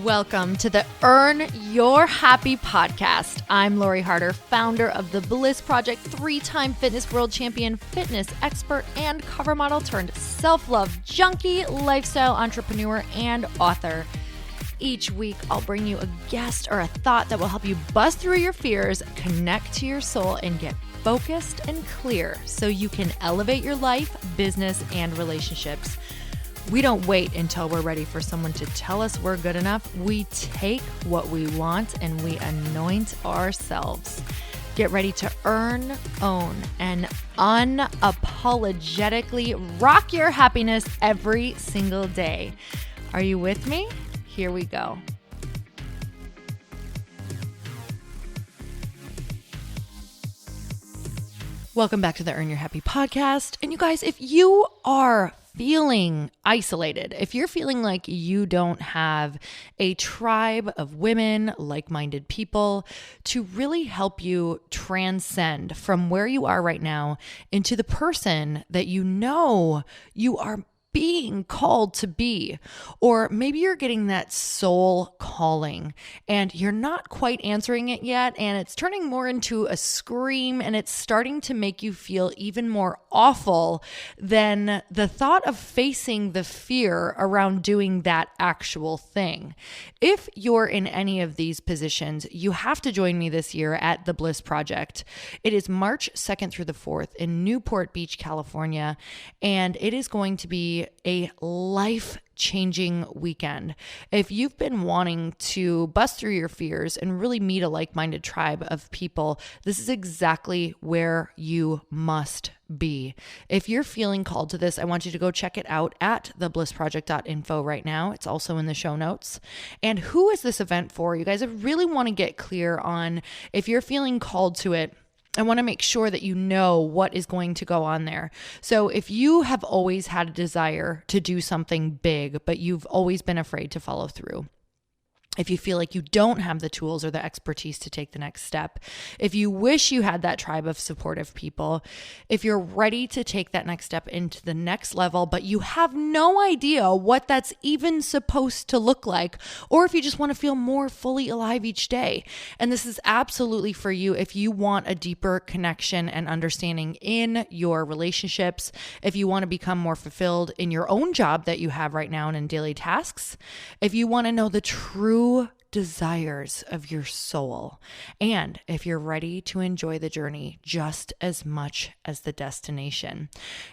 Welcome to the Earn Your Happy podcast. I'm Lori Harder, founder of The Bliss Project, 3-time fitness world champion, fitness expert, and cover model turned self-love junkie, lifestyle entrepreneur, and author. Each week, I'll bring you a guest or a thought that will help you bust through your fears, connect to your soul, and get focused and clear so you can elevate your life, business, and relationships. We don't wait until we're ready for someone to tell us we're good enough. We take what we want and we anoint ourselves. Get ready to earn, own, and unapologetically rock your happiness every single day. Are you with me? Here we go. Welcome back to the Earn Your Happy podcast. And you guys, if you are feeling isolated, if you're feeling like you don't have a tribe of women, like-minded people to really help you transcend from where you are right now into the person that you know you are being called to be, or maybe you're getting that soul calling and you're not quite answering it yet, and it's turning more into a scream and it's starting to make you feel even more awful than the thought of facing the fear around doing that actual thing. If you're in any of these positions, you have to join me this year at The Bliss Project. It is March 2nd through the 4th in Newport Beach, California, and it is going to be a life-changing weekend. If you've been wanting to bust through your fears and really meet a like-minded tribe of people, this is exactly where you must be. If you're feeling called to this, I want you to go check it out at theblissproject.info right now. It's also in the show notes. And who is this event for? You guys, I really want to get clear on if you're feeling called to it. I want to make sure that you know what is going to go on there. So if you have always had a desire to do something big, but you've always been afraid to follow through, if you feel like you don't have the tools or the expertise to take the next step, if you wish you had that tribe of supportive people, if you're ready to take that next step into the next level, but you have no idea what that's even supposed to look like, or if you just want to feel more fully alive each day. And this is absolutely for you if you want a deeper connection and understanding in your relationships, if you want to become more fulfilled in your own job that you have right now and in daily tasks, if you want to know the true desires of your soul, and if you're ready to enjoy the journey just as much as the destination.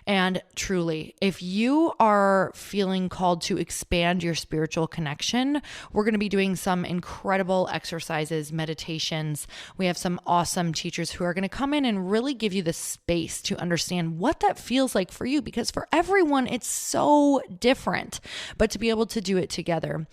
And truly, if you are feeling called to expand your spiritual connection, we're going to be doing some incredible exercises, meditations. We have some awesome teachers who are going to come in and really give you the space to understand what that feels like for you, because for everyone, it's so different. But to be able to do it together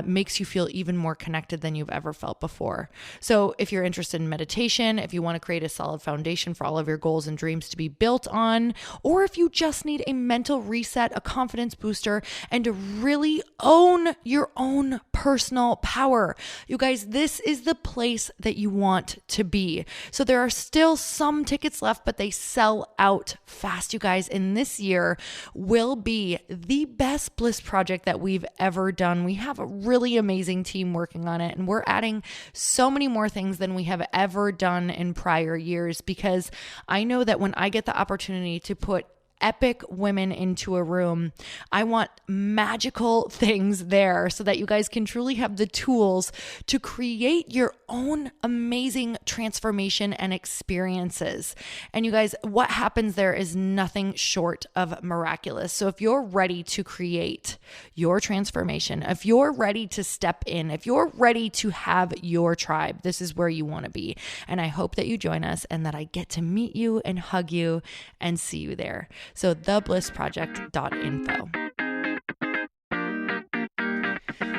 makes you feel even more connected than you've ever felt before. So if you're interested in meditation, if you want to create a solid foundation for all of your goals and dreams to be built on, or if you just need a mental reset, a confidence booster, and to really own your own personal power, you guys, this is the place that you want to be. So there are still some tickets left, but they sell out fast, you guys. And this year will be the best Bliss Project that we've ever done. We have a really amazing team working on it, and we're adding so many more things than we have ever done in prior years, because I know that when I get the opportunity to put epic women into a room, I want magical things there so that you guys can truly have the tools to create your own amazing transformation and experiences. And you guys, what happens there is nothing short of miraculous. So if you're ready to create your transformation, if you're ready to step in, if you're ready to have your tribe, this is where you want to be. And I hope that you join us and that I get to meet you and hug you and see you there. So theblissproject.info.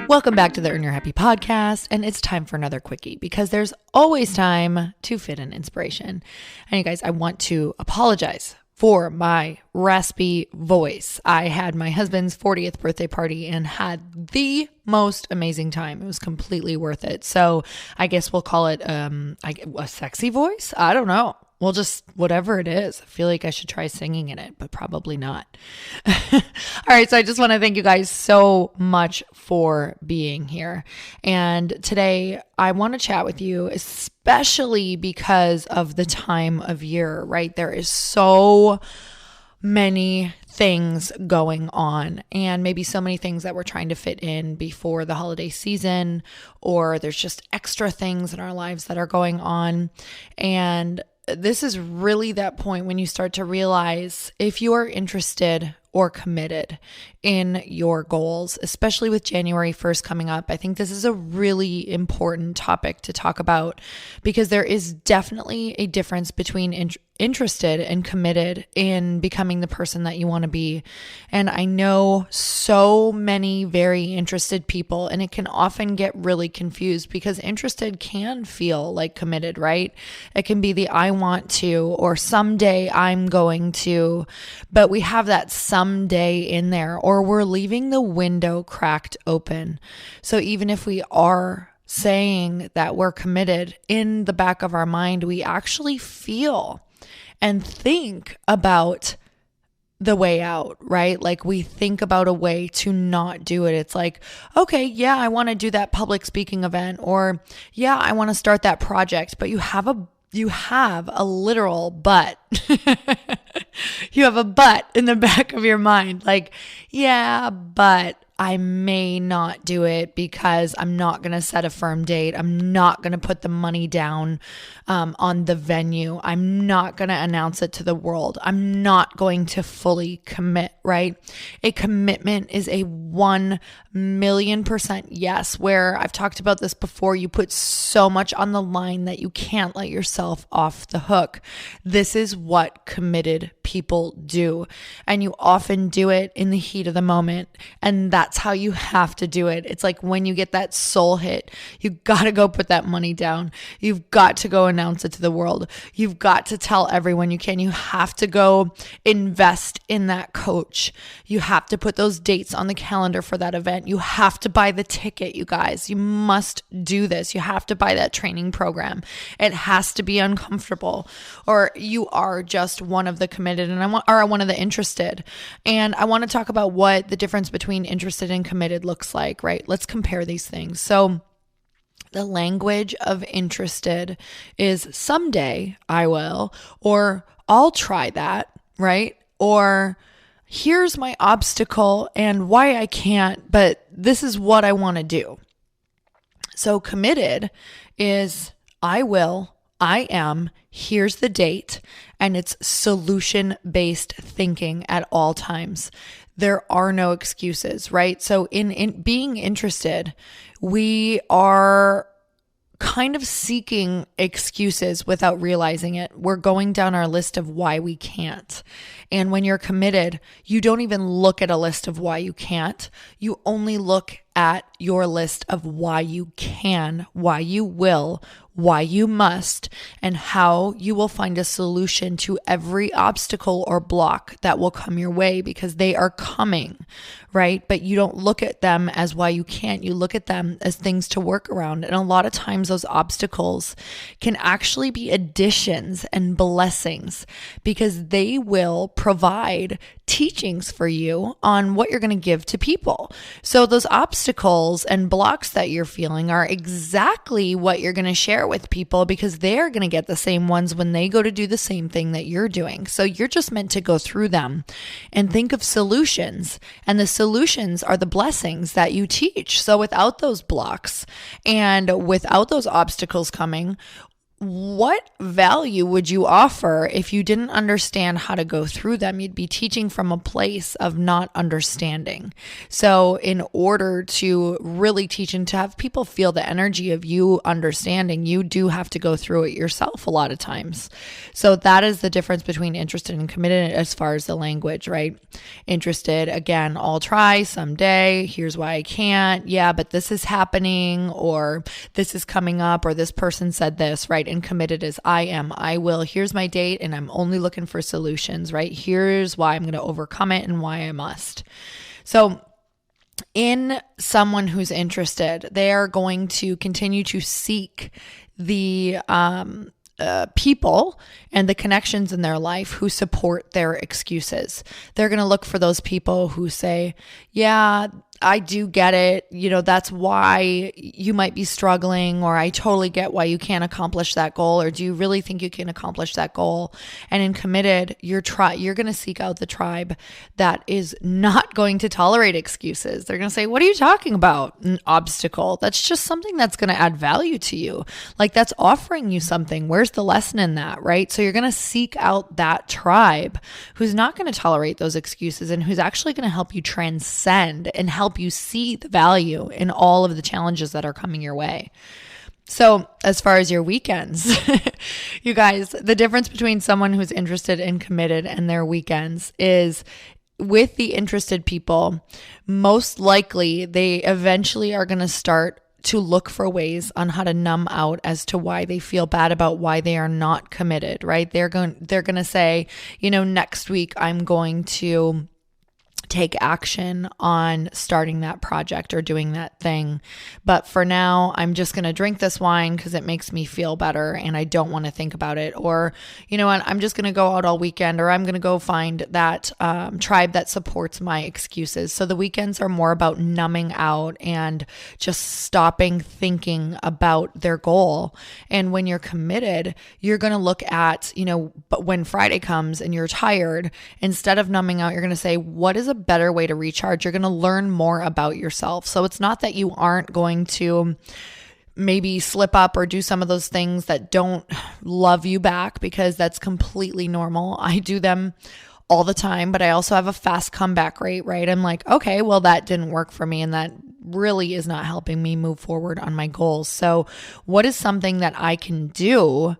Welcome back to the Earn Your Happy podcast, and it's time for another quickie because there's always time to fit in inspiration. And you guys, I want to apologize for my raspy voice. I had my husband's 40th birthday party and had the most amazing time. It was completely worth it. So I guess we'll call it a sexy voice. I don't know. Well, just whatever it is. I feel like I should try singing in it, but probably not. All right. So I just want to thank you guys so much for being here. And today I want to chat with you, especially because of the time of year, right? There is so many things going on, and maybe so many things that we're trying to fit in before the holiday season, or there's just extra things in our lives that are going on. And this is really that point when you start to realize if you are interested or committed in your goals, especially with January 1st coming up. I think this is a really important topic to talk about because there is definitely a difference between interested and committed in becoming the person that you want to be. And I know so many very interested people, and it can often get really confused because interested can feel like committed, right? It can be the I want to, or someday I'm going to, but we have that someday in there, or we're leaving the window cracked open. So even if we are saying that we're committed, in the back of our mind, we actually feel and think about the way out, right? Like we think about a way to not do it. It's like, okay, yeah, I want to do that public speaking event, or yeah, I want to start that project, but you have a literal but. You have a but in the back of your mind. Like, yeah, but I may not do it because I'm not going to set a firm date. I'm not going to put the money down on the venue. I'm not going to announce it to the world. I'm not going to fully commit, right? A commitment is a 1,000,000% yes, where I've talked about this before. You put so much on the line that you can't let yourself off the hook. This is what committed people do. And you often do it in the heat of the moment. And that's how you have to do it. It's like when you get that soul hit, you got to go put that money down. You've got to go announce it to the world. You've got to tell everyone you can. You have to go invest in that coach. You have to put those dates on the calendar for that event. You have to buy the ticket, you guys. You must do this. You have to buy that training program. It has to be uncomfortable, or you are just one of the committed or one of the interested. And I want to talk about what the difference between interested and committed looks like, right? Let's compare these things. So the language of interested is someday I will, or I'll try that, right? Or here's my obstacle and why I can't, but this is what I want to do. So committed is I will, I am, here's the date, and it's solution-based thinking at all times. There are no excuses, right? So in being interested, we are kind of seeking excuses without realizing it. We're going down our list of why we can't. And when you're committed, you don't even look at a list of why you can't. You only look at your list of why you can, why you will, why you must, and how you will find a solution to every obstacle or block that will come your way, because they are coming, right? But you don't look at them as why you can't. You look at them as things to work around. And a lot of times those obstacles can actually be additions and blessings, because they will provide teachings for you on what you're going to give to people. So those obstacles and blocks that you're feeling are exactly what you're going to share with people, because they're going to get the same ones when they go to do the same thing that you're doing. So you're just meant to go through them and think of solutions, and the solutions are the blessings that you teach. So without those blocks and without those obstacles coming, what value would you offer if you didn't understand how to go through them? You'd be teaching from a place of not understanding. So in order to really teach and to have people feel the energy of you understanding, you do have to go through it yourself a lot of times. So that is the difference between interested and committed as far as the language, right? Interested, again, I'll try someday. Here's why I can't. Yeah, but this is happening, or this is coming up, or this person said this, right? And committed is I am, I will, here's my date, and I'm only looking for solutions, right? Here's why I'm going to overcome it and why I must. So in someone who's interested, they are going to continue to seek the people and the connections in their life who support their excuses. They're going to look for those people who say, yeah, I do get it. That's why you might be struggling, or I totally get why you can't accomplish that goal. Or do you really think you can accomplish that goal? And in Committed, you're going to seek out the tribe that is not going to tolerate excuses. They're going to say, what are you talking about? An obstacle. That's just something that's going to add value to you. Like, that's offering you something. Where's the lesson in that, right? So you're going to seek out that tribe who's not going to tolerate those excuses and who's actually going to help you transcend and help you see the value in all of the challenges that are coming your way. So as far as your weekends, you guys, the difference between someone who's interested and committed and their weekends is, with the interested people, most likely they eventually are going to start to look for ways on how to numb out as to why they feel bad about why they are not committed, right? They're going to say, next week I'm going to take action on starting that project or doing that thing. But for now, I'm just going to drink this wine because it makes me feel better and I don't want to think about it. Or, you know what, I'm just going to go out all weekend, or I'm going to go find that tribe that supports my excuses. So the weekends are more about numbing out and just stopping thinking about their goal. And when you're committed, you're going to look at, but when Friday comes and you're tired, instead of numbing out, you're going to say, what is a better way to recharge? You're going to learn more about yourself. So it's not that you aren't going to maybe slip up or do some of those things that don't love you back, because that's completely normal. I do them all the time, but I also have a fast comeback rate, right? I'm like, okay, well, that didn't work for me, and that really is not helping me move forward on my goals. So what is something that I can do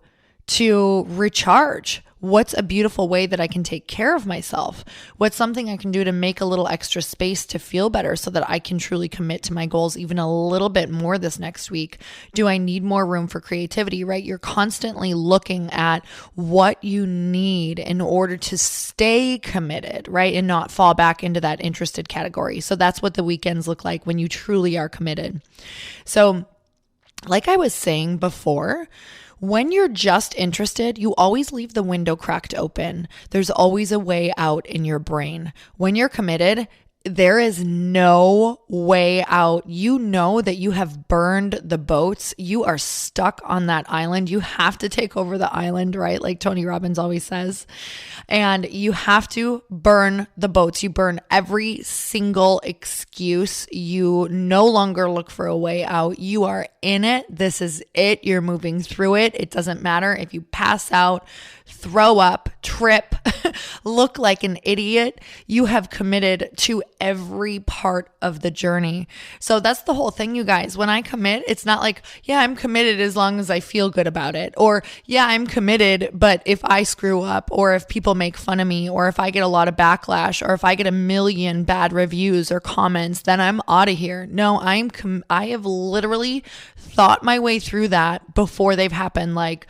to recharge? What's a beautiful way that I can take care of myself? What's something I can do to make a little extra space to feel better so that I can truly commit to my goals even a little bit more this next week? Do I need more room for creativity, right? You're constantly looking at what you need in order to stay committed, right? And not fall back into that interested category. So that's what the weekends look like when you truly are committed. So like I was saying before, when you're just interested, you always leave the window cracked open. There's always a way out in your brain. When you're committed, there is no way out. You know that you have burned the boats. You are stuck on that island. You have to take over the island, right? Like Tony Robbins always says. And you have to burn the boats. You burn every single excuse. You no longer look for a way out. You are in it. This is it. You're moving through it. It doesn't matter if you pass out, throw up, trip, look like an idiot. You have committed to every part of the journey. So that's the whole thing, you guys. When I commit, it's not like, yeah, I'm committed as long as I feel good about it. Or, yeah, I'm committed, but if I screw up, or if people make fun of me, or if I get a lot of backlash, or if I get a million bad reviews or comments, then I'm out of here. No, I have literally thought my way through that before they've happened. Like,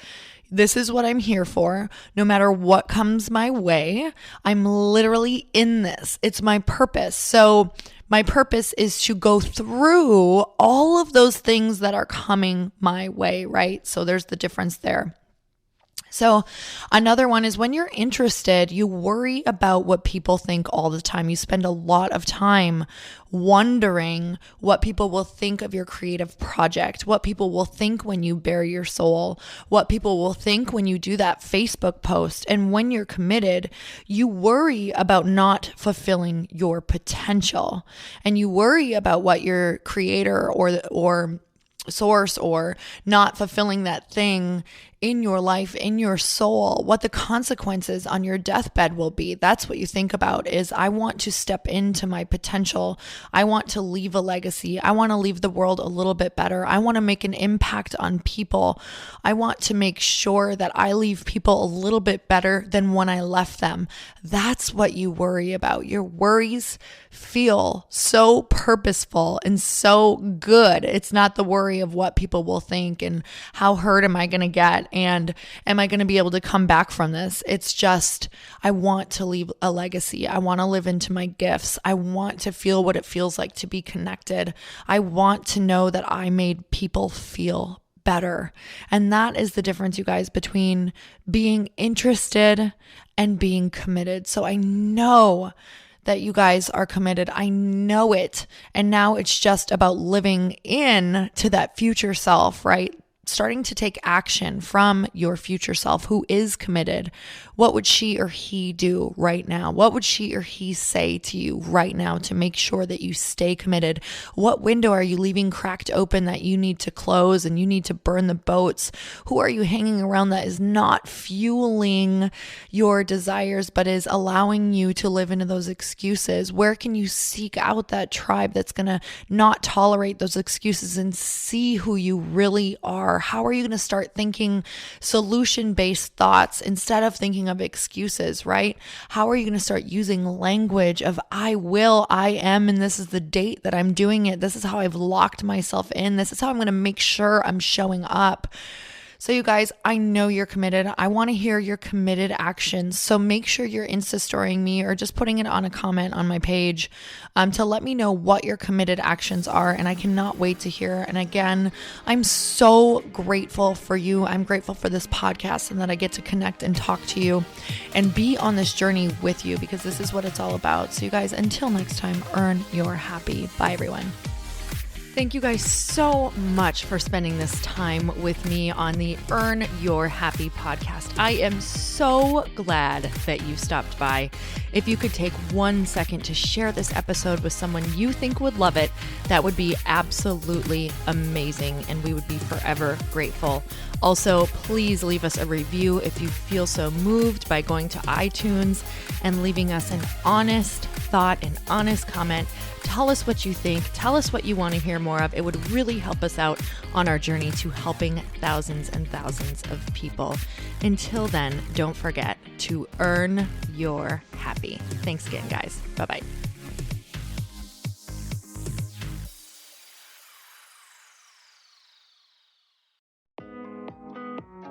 this is what I'm here for. No matter what comes my way, I'm literally in this. It's my purpose. So my purpose is to go through all of those things that are coming my way, right? So there's the difference there. So another one is when you're interested, you worry about what people think all the time. You spend a lot of time wondering what people will think of your creative project, what people will think when you bare your soul, what people will think when you do that Facebook post. And when you're committed, you worry about not fulfilling your potential, and you worry about what your creator or source or not fulfilling that thing in your life, in your soul, what the consequences on your deathbed will be. That's what you think about is, I want to step into my potential. I want to leave a legacy. I want to leave the world a little bit better. I want to make an impact on people. I want to make sure that I leave people a little bit better than when I left them. That's what you worry about. Your worries feel so purposeful and so good. It's not the worry of what people will think and how hurt am I going to get and am I going to be able to come back from this? It's just, I want to leave a legacy. I want to live into my gifts. I want to feel what it feels like to be connected. I want to know that I made people feel better. And that is the difference, you guys, between being interested and being committed. So I know that you guys are committed. I know it. And now it's just about living in to that future self, right? Starting to take action from your future self who is committed. What would she or he do right now? What would she or he say to you right now to make sure that you stay committed? What window are you leaving cracked open that you need to close and you need to burn the boats? Who are you hanging around that is not fueling your desires but is allowing you to live into those excuses? Where can you seek out that tribe that's going to not tolerate those excuses and see who you really are? How are you going to start thinking solution-based thoughts instead of thinking of excuses, right? How are you going to start using language of I will, I am, and this is the date that I'm doing it. This is how I've locked myself in. This is how I'm going to make sure I'm showing up. So you guys, I know you're committed. I want to hear your committed actions. So make sure you're Insta-storying me or just putting it on a comment on my page to let me know what your committed actions are. And I cannot wait to hear. And again, I'm so grateful for you. I'm grateful for this podcast and that I get to connect and talk to you and be on this journey with you because this is what it's all about. So you guys, until next time, earn your happy. Bye, everyone. Thank you guys so much for spending this time with me on the Earn Your Happy podcast. I am so glad that you stopped by. If you could take 1 second to share this episode with someone you think would love it, that would be absolutely amazing, and we would be forever grateful. Also, please leave us a review if you feel so moved by going to iTunes and leaving us an honest thought, an honest comment. Tell us what you think. Tell us what you want to hear more of. It would really help us out on our journey to helping thousands and thousands of people. Until then, don't forget to earn your happy. Thanks again, guys. Bye-bye.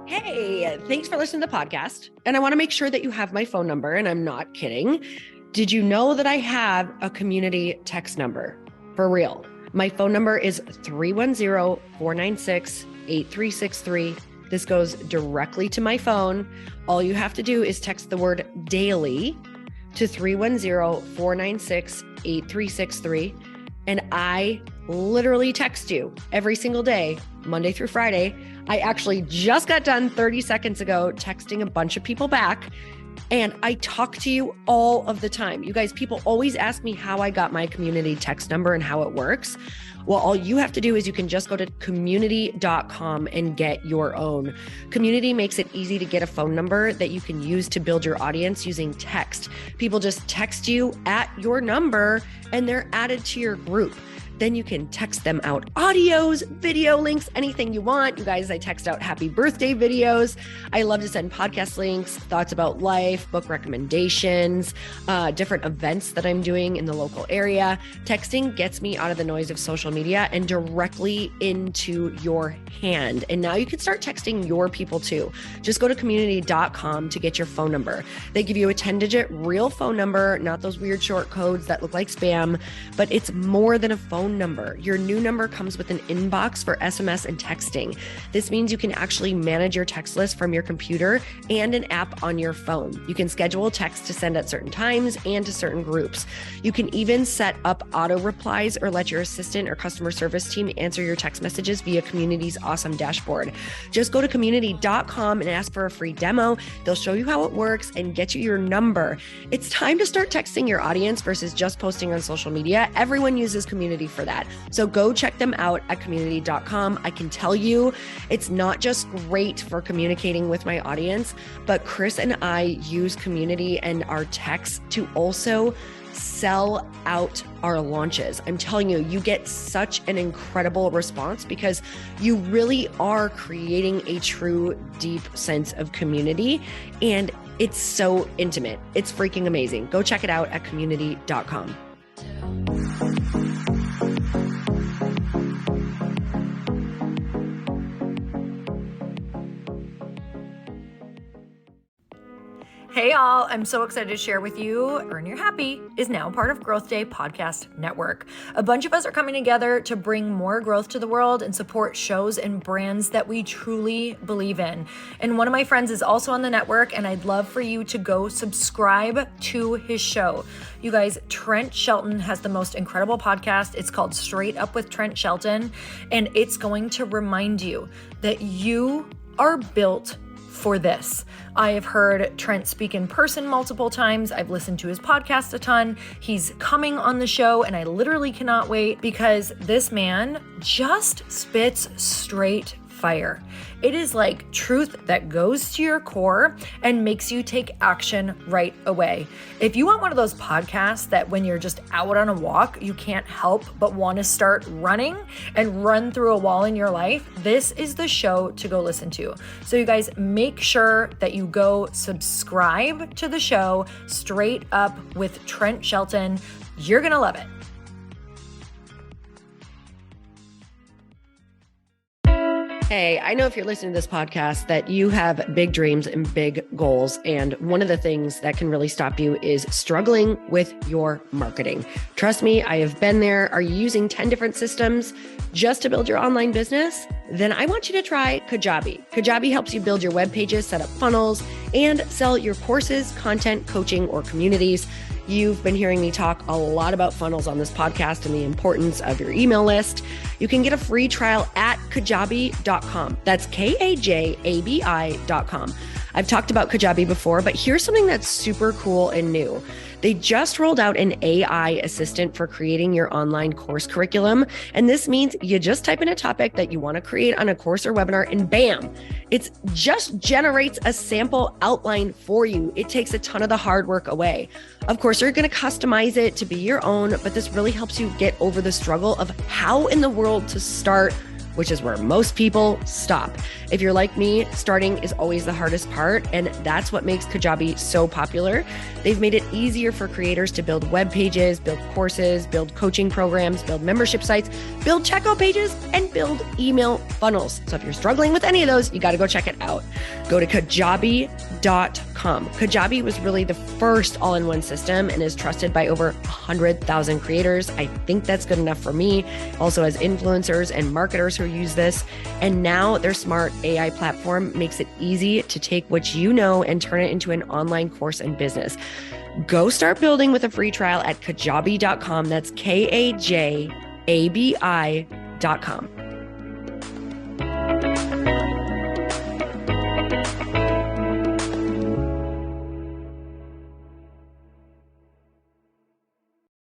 Hey, thanks for listening to the podcast. And I want to make sure that you have my phone number, and I'm not kidding. Did you know that I have a community text number? For real. My phone number is 310-496-8363. This goes directly to my phone. All you have to do is text the word daily to 310-496-8363. And I literally text you every single day, Monday through Friday. I actually just got done 30 seconds ago texting a bunch of people back. And I talk to you all of the time. You guys, people always ask me how I got my community text number and how it works. Well, all you have to do is you can just go to community.com and get your own. Community makes it easy to get a phone number that you can use to build your audience using text. People just text you at your number and they're added to your group. Then you can text them out audios, video links, anything you want. You guys, I text out happy birthday videos. I love to send podcast links, thoughts about life, book recommendations, different events that I'm doing in the local area. Texting gets me out of the noise of social media and directly into your hand. And now you can start texting your people too. Just go to community.com to get your phone number. They give you a 10-digit real phone number, not those weird short codes that look like spam, but it's more than a phone number. Your new number comes with an inbox for SMS and texting. This means you can actually manage your text list from your computer and an app on your phone. You can schedule text to send at certain times and to certain groups. You can even set up auto replies or let your assistant or customer service team answer your text messages via Community's awesome dashboard. Just go to community.com and ask for a free demo. They'll show you how it works and get you your number. It's time to start texting your audience versus just posting on social media. Everyone uses Community for that. So go check them out at community.com. I can tell you it's not just great for communicating with my audience, but Chris and I use Community and our texts to also sell out our launches. I'm telling you, you get such an incredible response because you really are creating a true deep sense of community, and it's so intimate. It's freaking amazing. Go check it out at community.com. Hey y'all. I'm so excited to share with you. Earn Your Happy is now part of Growth Day Podcast Network. A bunch of us are coming together to bring more growth to the world and support shows and brands that we truly believe in. And one of my friends is also on the network, and I'd love for you to go subscribe to his show. You guys, Trent Shelton has the most incredible podcast. It's called Straight Up with Trent Shelton, and it's going to remind you that you are built for this. I have heard Trent speak in person multiple times. I've listened to his podcast a ton. He's coming on the show, and I literally cannot wait because this man just spits straight fire. It is like truth that goes to your core and makes you take action right away. If you want one of those podcasts that when you're just out on a walk, you can't help but want to start running and run through a wall in your life, this is the show to go listen to. So you guys, make sure that you go subscribe to the show, Straight Up with Trent Shelton. You're going to love it. Hey, I know if you're listening to this podcast that you have big dreams and big goals. And one of the things that can really stop you is struggling with your marketing. Trust me, I have been there. Are you using 10 different systems just to build your online business? Then I want you to try Kajabi. Kajabi helps you build your web pages, set up funnels, and sell your courses, content, coaching, or communities. You've been hearing me talk a lot about funnels on this podcast and the importance of your email list. You can get a free trial at kajabi.com. That's Kajabi.com. I've talked about Kajabi before, but here's something that's super cool and new. They just rolled out an AI assistant for creating your online course curriculum. And this means you just type in a topic that you want to create on a course or webinar, and bam, it just generates a sample outline for you. It takes a ton of the hard work away. Of course, you're going to customize it to be your own, but this really helps you get over the struggle of how in the world to start, which is where most people stop. If you're like me, starting is always the hardest part, and that's what makes Kajabi so popular. They've made it easier for creators to build web pages, build courses, build coaching programs, build membership sites, build checkout pages, and build email funnels. So if you're struggling with any of those, you got to go check it out. Go to Kajabi.com. Kajabi was really the first all-in-one system and is trusted by over 100,000 creators. I think that's good enough for me. Also has influencers and marketers who use this. And now their smart AI platform makes it easy to take what you know and turn it into an online course and business. Go start building with a free trial at Kajabi.com. That's Kajabi.com.